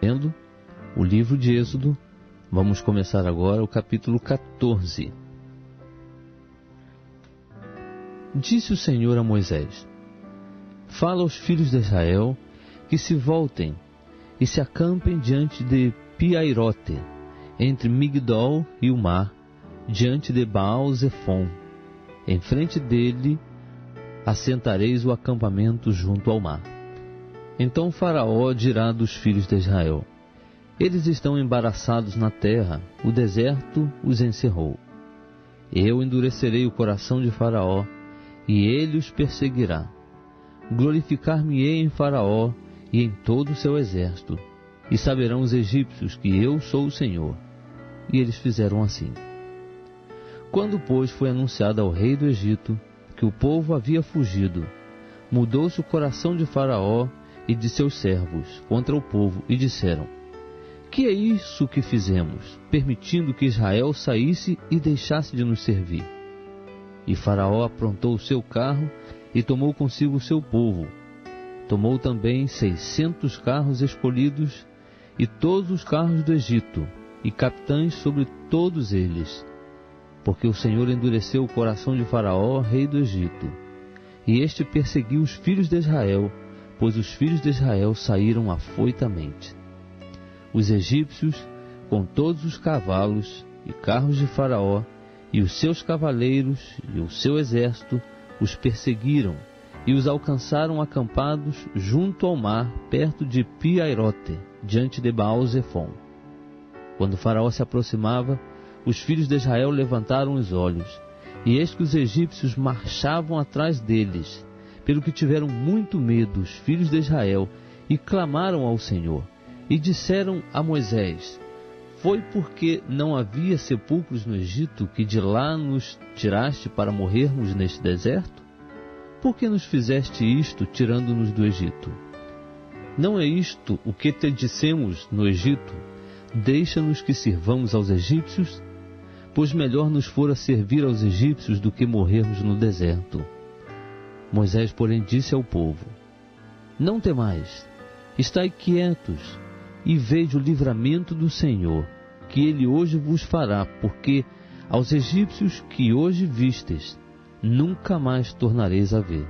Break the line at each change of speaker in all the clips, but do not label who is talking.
Lendo o livro de Êxodo, vamos começar agora o capítulo 14. Disse o Senhor a Moisés: Fala aos filhos de Israel que se voltem e se acampem diante de Pi-Hairote, entre Migdol e o mar, diante de Baal-Zefon. Em frente dele assentareis o acampamento junto ao mar. Então Faraó dirá dos filhos de Israel: Eles estão embaraçados na terra, o deserto os encerrou. Eu endurecerei o coração de Faraó, e ele os perseguirá. Glorificar-me-ei em Faraó e em todo o seu exército, e saberão os egípcios que eu sou o Senhor. E eles fizeram assim. Quando, pois, foi anunciado ao rei do Egito que o povo havia fugido, mudou-se o coração de Faraó e de seus servos contra o povo, e disseram: Que é isso que fizemos, permitindo que Israel saísse e deixasse de nos servir? E Faraó aprontou o seu carro e tomou consigo o seu povo. Tomou também 600 carros escolhidos e todos os carros do Egito, e capitães sobre todos eles, porque o Senhor endureceu o coração de Faraó, rei do Egito, e este perseguiu os filhos de Israel, pois os filhos de Israel saíram afoitamente. Os egípcios, com todos os cavalos e carros de Faraó, e os seus cavaleiros e o seu exército, os perseguiram e os alcançaram acampados junto ao mar, perto de Pi-Hairote, diante de Baal-Zefon. Quando Faraó se aproximava, os filhos de Israel levantaram os olhos, e eis que os egípcios marchavam atrás deles, pelo que tiveram muito medo os filhos de Israel, e clamaram ao Senhor, e disseram a Moisés: Foi porque não havia sepulcros no Egito que de lá nos tiraste para morrermos neste deserto? Por que nos fizeste isto, tirando-nos do Egito? Não é isto o que te dissemos no Egito: Deixa-nos que sirvamos aos egípcios? Pois melhor nos fora servir aos egípcios do que morrermos no deserto. Moisés, porém, disse ao povo: Não temais, estai quietos, e veja o livramento do Senhor, que ele hoje vos fará, porque aos egípcios que hoje vistes, nunca mais tornareis a ver.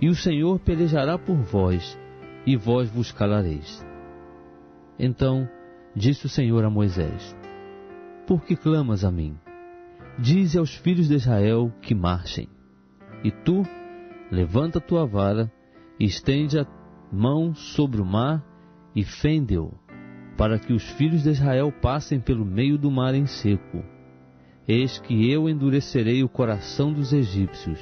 E o Senhor pelejará por vós, e vós vos calareis. Então disse o Senhor a Moisés: Por que clamas a mim? Dize aos filhos de Israel que marchem. E tu, levanta tua vara, e estende a mão sobre o mar, e fende-o, para que os filhos de Israel passem pelo meio do mar em seco. Eis que eu endurecerei o coração dos egípcios,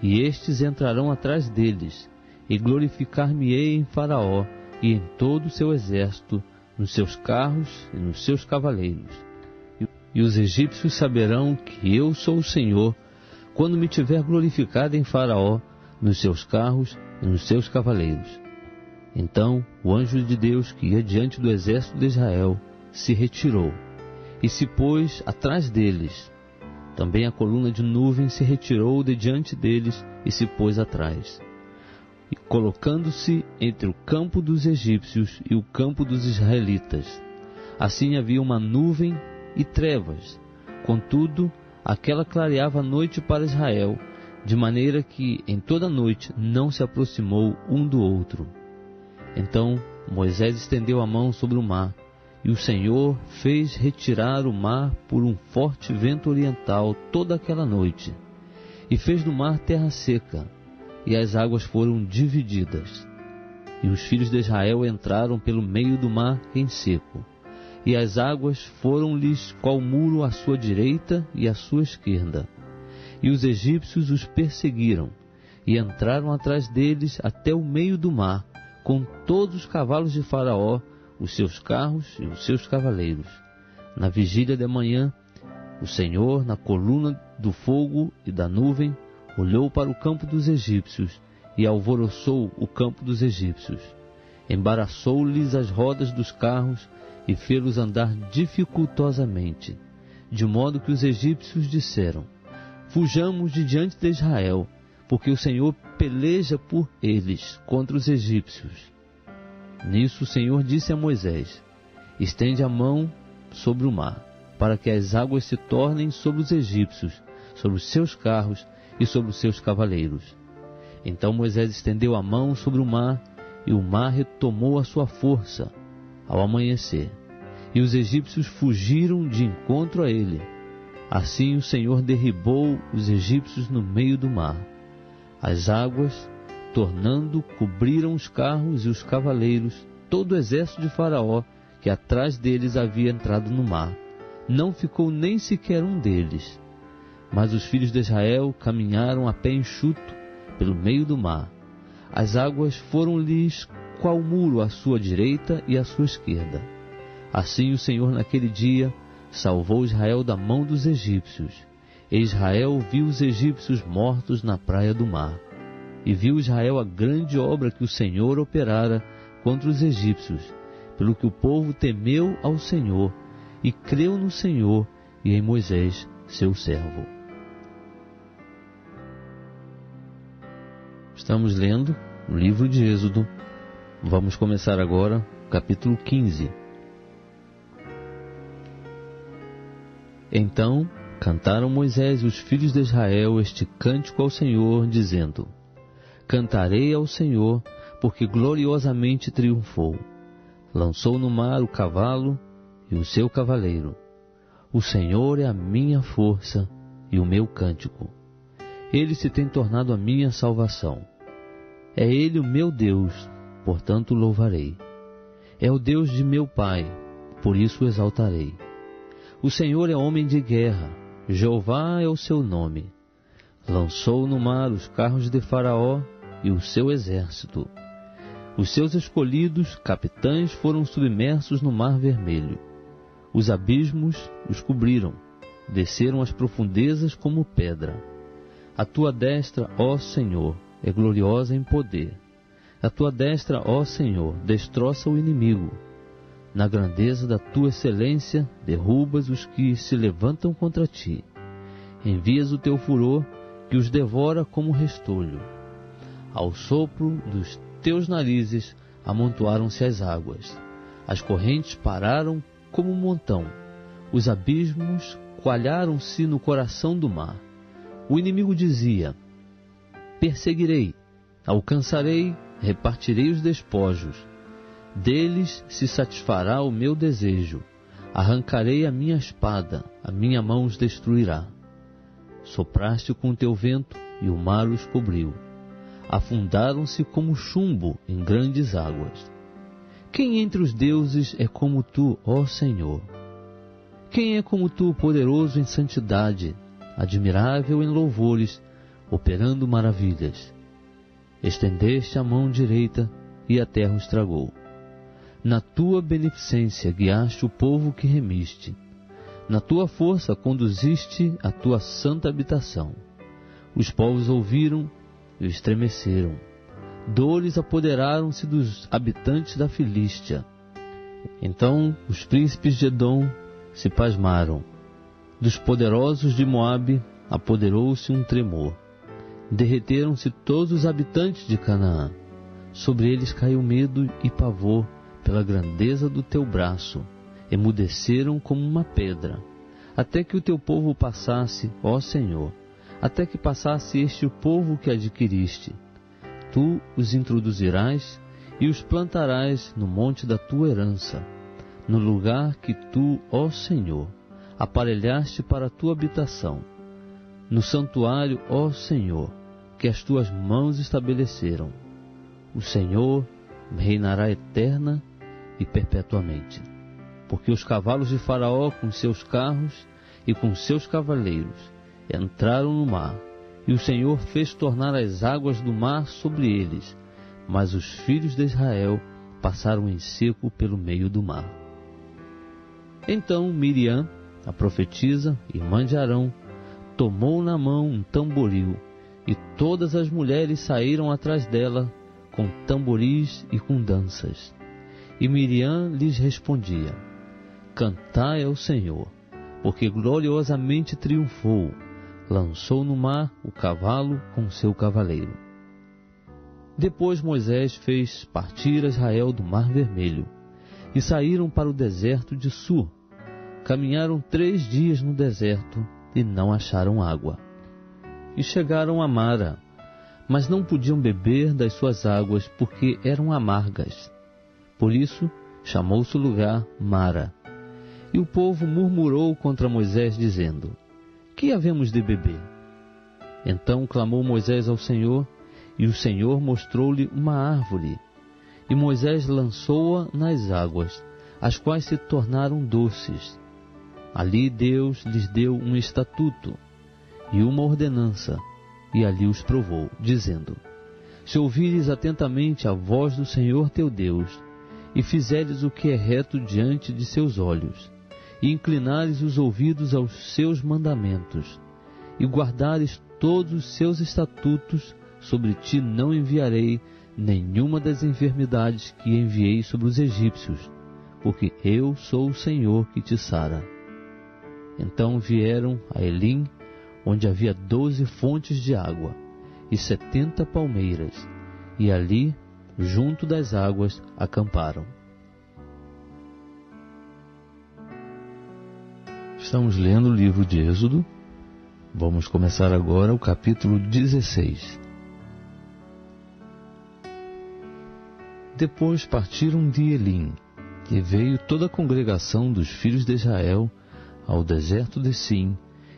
e estes entrarão atrás deles, e glorificar-me-ei em Faraó e em todo o seu exército, nos seus carros e nos seus cavaleiros. E os egípcios saberão que eu sou o Senhor, quando me tiver glorificado em Faraó, nos seus carros e nos seus cavaleiros. Então o anjo de Deus, que ia diante do exército de Israel, se retirou e se pôs atrás deles. Também a coluna de nuvem se retirou de diante deles e se pôs atrás. E colocando-se entre o campo dos egípcios e o campo dos israelitas. Assim havia uma nuvem e trevas. Contudo, aquela clareava a noite para Israel, de maneira que em toda a noite não se aproximou um do outro. Então Moisés estendeu a mão sobre o mar, e o Senhor fez retirar o mar por um forte vento oriental toda aquela noite, e fez do mar terra seca, e as águas foram divididas. E os filhos de Israel entraram pelo meio do mar em seco, e as águas foram-lhes qual muro à sua direita e à sua esquerda. E os egípcios os perseguiram, e entraram atrás deles até o meio do mar, com todos os cavalos de Faraó, os seus carros e os seus cavaleiros. Na vigília de manhã, o Senhor, na coluna do fogo e da nuvem, olhou para o campo dos egípcios e alvoroçou o campo dos egípcios. Embaraçou-lhes as rodas dos carros e fê-los andar dificultosamente, de modo que os egípcios disseram: Fujamos de diante de Israel, porque o Senhor peleja por eles contra os egípcios. Nisso o Senhor disse a Moisés: estende a mão sobre o mar, para que as águas se tornem sobre os egípcios, sobre os seus carros e sobre os seus cavaleiros. Então Moisés estendeu a mão sobre o mar, e o mar retomou a sua força ao amanhecer, e os egípcios fugiram de encontro a ele. Assim o Senhor derribou os egípcios no meio do mar. As águas, tornando, cobriram os carros e os cavaleiros, todo o exército de Faraó, que atrás deles havia entrado no mar. Não ficou nem sequer um deles. Mas os filhos de Israel caminharam a pé enxuto pelo meio do mar. As águas foram-lhes qual muro à sua direita e à sua esquerda. Assim o Senhor naquele dia salvou Israel da mão dos egípcios. E Israel viu os egípcios mortos na praia do mar. E viu Israel a grande obra que o Senhor operara contra os egípcios, pelo que o povo temeu ao Senhor, e creu no Senhor e em Moisés, seu servo. Estamos lendo o livro de Êxodo. Vamos começar agora o capítulo 15. Então cantaram Moisés e os filhos de Israel este cântico ao Senhor, dizendo: cantarei ao Senhor, porque gloriosamente triunfou. Lançou no mar o cavalo e o seu cavaleiro. O Senhor é a minha força e o meu cântico. Ele se tem tornado a minha salvação. É Ele o meu Deus, portanto o louvarei. É o Deus de meu pai, por isso o exaltarei. O Senhor é homem de guerra, Jeová é o seu nome. Lançou no mar os carros de Faraó e o seu exército. Os seus escolhidos capitães foram submersos no mar vermelho. Os abismos os cobriram, desceram as profundezas como pedra. A tua destra, ó Senhor, é gloriosa em poder. A tua destra, ó Senhor, destroça o inimigo. Na grandeza da tua excelência, derrubas os que se levantam contra ti. Envias o teu furor, que os devora como restolho. Ao sopro dos teus narizes amontoaram-se as águas. As correntes pararam como um montão. Os abismos coalharam-se no coração do mar. O inimigo dizia: perseguirei, alcançarei, repartirei os despojos. Deles se satisfará o meu desejo. Arrancarei a minha espada, a minha mão os destruirá. Sopraste com o teu vento e o mar os cobriu. Afundaram-se como chumbo em grandes águas. Quem entre os deuses é como tu, ó Senhor? Quem é como tu, poderoso em santidade, admirável em louvores, operando maravilhas? Estendeste a mão direita e a terra os tragou. Na tua beneficência guiaste o povo que remiste. Na tua força conduziste a tua santa habitação. Os povos ouviram e estremeceram. Dores apoderaram-se dos habitantes da Filístia. Então os príncipes de Edom se pasmaram. Dos poderosos de Moabe apoderou-se um tremor. Derreteram-se todos os habitantes de Canaã. Sobre eles caiu medo e pavor pela grandeza do teu braço. Emudeceram como uma pedra, até que o teu povo passasse, ó Senhor, até que passasse este povo que adquiriste. Tu os introduzirás e os plantarás no monte da tua herança, no lugar que tu, ó Senhor, aparelhaste para a tua habitação, no santuário, ó Senhor, que as tuas mãos estabeleceram. O Senhor reinará eterna e perpetuamente. Porque os cavalos de Faraó com seus carros e com seus cavaleiros entraram no mar, e o Senhor fez tornar as águas do mar sobre eles, mas os filhos de Israel passaram em seco pelo meio do mar. Então Miriam, a profetisa, irmã de Arão, tomou na mão um tamboril, e todas as mulheres saíram atrás dela com tamboris e com danças. E Miriam lhes respondia: cantai ao Senhor, porque gloriosamente triunfou, lançou no mar o cavalo com seu cavaleiro. Depois Moisés fez partir Israel do Mar Vermelho, e saíram para o deserto de Sur. Caminharam 3 dias no deserto, e não acharam água. E chegaram a Mara, mas não podiam beber das suas águas, porque eram amargas. Por isso chamou-se o lugar Mara. E o povo murmurou contra Moisés, dizendo: Que havemos de beber? Então clamou Moisés ao Senhor, e o Senhor mostrou-lhe uma árvore. E Moisés lançou-a nas águas, as quais se tornaram doces. Ali Deus lhes deu um estatuto e uma ordenança, e ali os provou, dizendo: Se ouvires atentamente a voz do Senhor teu Deus, e fizeres o que é reto diante de seus olhos, e inclinares os ouvidos aos seus mandamentos, e guardares todos os seus estatutos, sobre ti não enviarei nenhuma das enfermidades que enviei sobre os egípcios, porque eu sou o Senhor que te sara. Então vieram a Elim, onde havia 12 fontes de água, e 70 palmeiras, e ali, junto das águas, acamparam. Estamos lendo o livro de Êxodo. Vamos começar agora o capítulo 16. Depois partiram de Elim, e veio toda a congregação dos filhos de Israel ao deserto de Sim,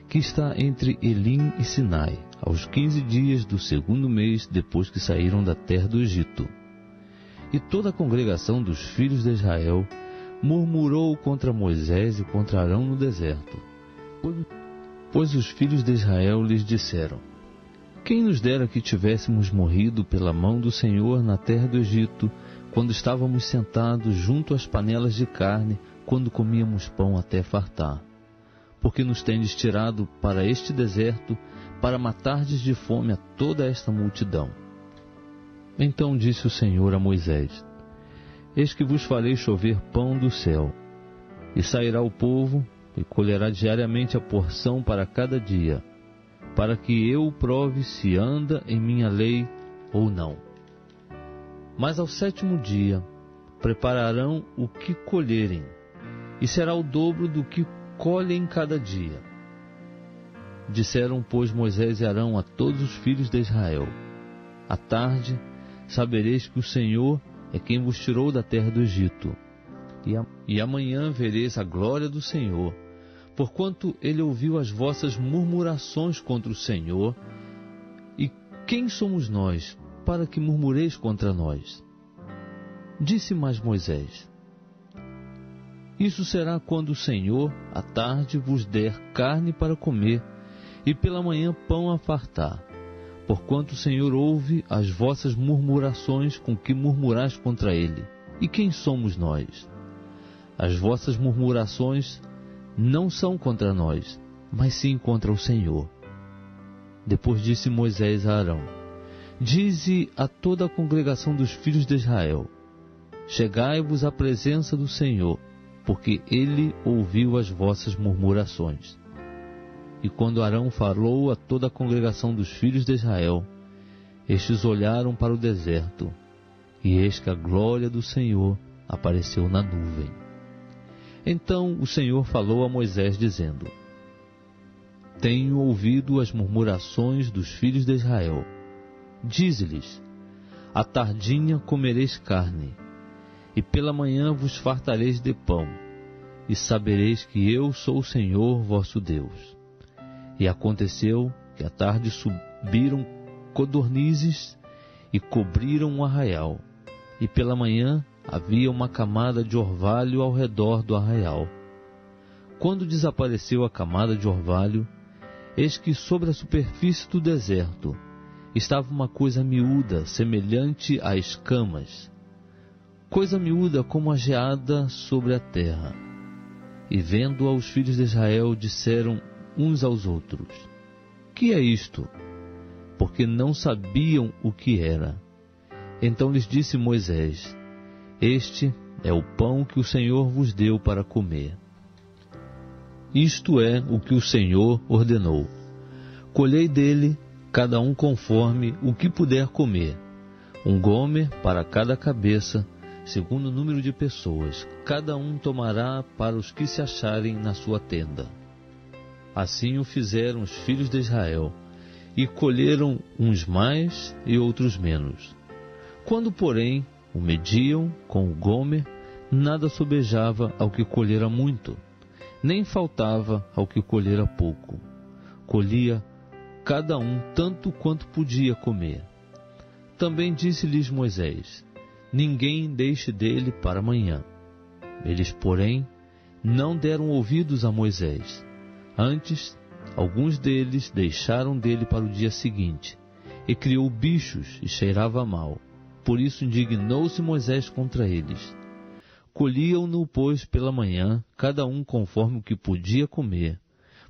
que está entre Elim e Sinai, aos 15 dias do 2º mês depois que saíram da terra do Egito. E toda a congregação dos filhos de Israel murmurou contra Moisés e contra Arão no deserto. Pois os filhos de Israel lhes disseram: Quem nos dera que tivéssemos morrido pela mão do Senhor na terra do Egito, quando estávamos sentados junto às panelas de carne, quando comíamos pão até fartar? Porque nos tendes tirado para este deserto, para matardes de fome a toda esta multidão. Então disse o Senhor a Moisés: Eis que vos farei chover pão do céu, e sairá o povo, e colherá diariamente a porção para cada dia, para que eu prove se anda em minha lei ou não. Mas ao 7º dia prepararão o que colherem, e será o dobro do que colhem cada dia. Disseram, pois, Moisés e Arão a todos os filhos de Israel: À tarde sabereis que o Senhor é quem vos tirou da terra do Egito, e amanhã vereis a glória do Senhor, porquanto ele ouviu as vossas murmurações contra o Senhor. E quem somos nós, para que murmureis contra nós? Disse mais Moisés: Isso será quando o Senhor, à tarde, vos der carne para comer, e pela manhã pão a fartar. Porquanto o Senhor ouve as vossas murmurações com que murmurais contra ele. E quem somos nós? As vossas murmurações não são contra nós, mas sim contra o Senhor. Depois disse Moisés a Arão: Dize a toda a congregação dos filhos de Israel: Chegai-vos à presença do Senhor, porque ele ouviu as vossas murmurações. E quando Arão falou a toda a congregação dos filhos de Israel, estes olharam para o deserto, e eis que a glória do Senhor apareceu na nuvem. Então o Senhor falou a Moisés, dizendo: Tenho ouvido as murmurações dos filhos de Israel. Dize-lhes: À tardinha comereis carne, e pela manhã vos fartareis de pão, e sabereis que eu sou o Senhor vosso Deus. E aconteceu que à tarde subiram codornizes e cobriram o arraial, e pela manhã havia uma camada de orvalho ao redor do arraial. Quando desapareceu a camada de orvalho, eis que sobre a superfície do deserto estava uma coisa miúda, semelhante a escamas, coisa miúda como a geada sobre a terra. E vendo-a os filhos de Israel, disseram uns aos outros: Que é isto? Porque não sabiam o que era. Então lhes disse Moisés: Este é o pão que o Senhor vos deu para comer. Isto é o que o Senhor ordenou: Colhei dele, cada um conforme o que puder comer, um gomer para cada cabeça, segundo o número de pessoas. Cada um tomará para os que se acharem na sua tenda. Assim o fizeram os filhos de Israel, e colheram uns mais e outros menos. Quando, porém, o mediam com o gomer, nada sobejava ao que colhera muito, nem faltava ao que colhera pouco. Colhia cada um tanto quanto podia comer. Também disse-lhes Moisés: ninguém deixe dele para amanhã. Eles, porém, não deram ouvidos a Moisés. Antes, alguns deles deixaram dele para o dia seguinte, e criou bichos e cheirava mal. Por isso indignou-se Moisés contra eles. Colhiam-no, pois, pela manhã, cada um conforme o que podia comer,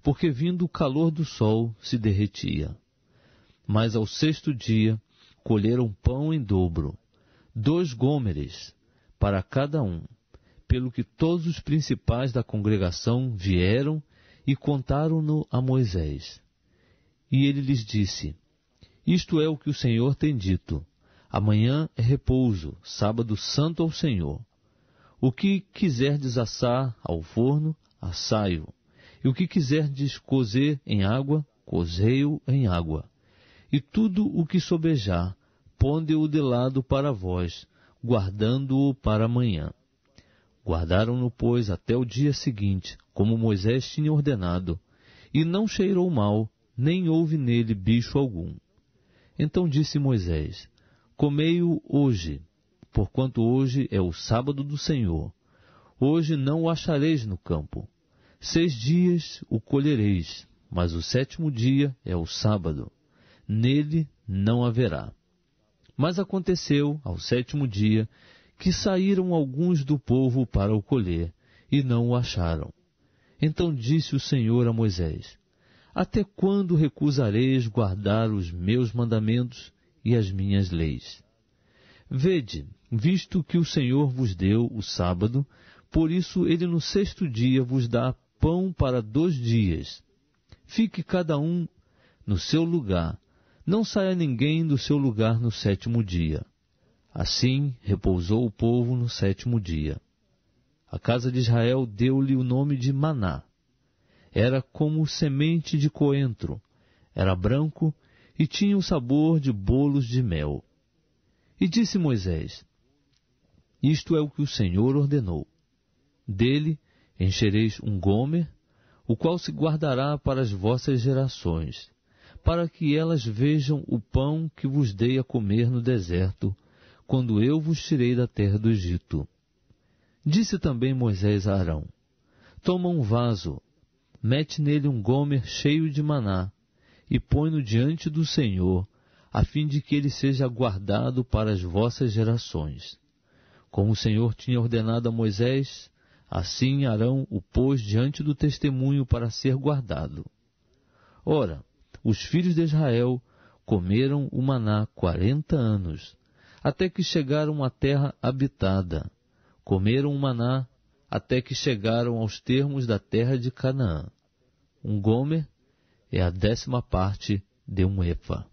porque vindo o calor do sol se derretia. Mas ao sexto dia colheram pão em dobro, 2 gômeres para cada um, pelo que todos os principais da congregação vieram e contaram-no a Moisés. E ele lhes disse: isto é o que o Senhor tem dito: amanhã é repouso, sábado santo ao Senhor. O que quiserdes assar ao forno, assai-o, e o que quiserdes cozer em água, cozei-o em água. E tudo o que sobejar, ponde-o de lado para vós, guardando-o para amanhã. Guardaram-no, pois, até o dia seguinte, como Moisés tinha ordenado, e não cheirou mal, nem houve nele bicho algum. Então disse Moisés: comei-o hoje, porquanto hoje é o sábado do Senhor. Hoje não o achareis no campo. 6 dias o colhereis, mas o 7º dia é o sábado. Nele não haverá. Mas aconteceu, ao 7º dia, que saíram alguns do povo para o colher, e não o acharam. Então disse o Senhor a Moisés: até quando recusareis guardar os meus mandamentos e as minhas leis? Vede, visto que o Senhor vos deu o sábado, por isso ele no 6º dia vos dá pão para 2 dias. Fique cada um no seu lugar, não saia ninguém do seu lugar no 7º dia. Assim repousou o povo no 7º dia. A casa de Israel deu-lhe o nome de maná. Era como semente de coentro, era branco e tinha o sabor de bolos de mel. E disse Moisés: isto é o que o Senhor ordenou. Dele enchereis um gomer, o qual se guardará para as vossas gerações, para que elas vejam o pão que vos dei a comer no deserto, quando eu vos tirei da terra do Egito. Disse também Moisés a Arão: toma um vaso, mete nele um gomer cheio de maná, e põe-no diante do Senhor, a fim de que ele seja guardado para as vossas gerações. Como o Senhor tinha ordenado a Moisés, assim Arão o pôs diante do testemunho para ser guardado. Ora, os filhos de Israel comeram o maná 40 anos, até que chegaram à terra habitada. Comeram o maná até que chegaram aos termos da terra de Canaã. Um gomer é a 10ª parte de um efa.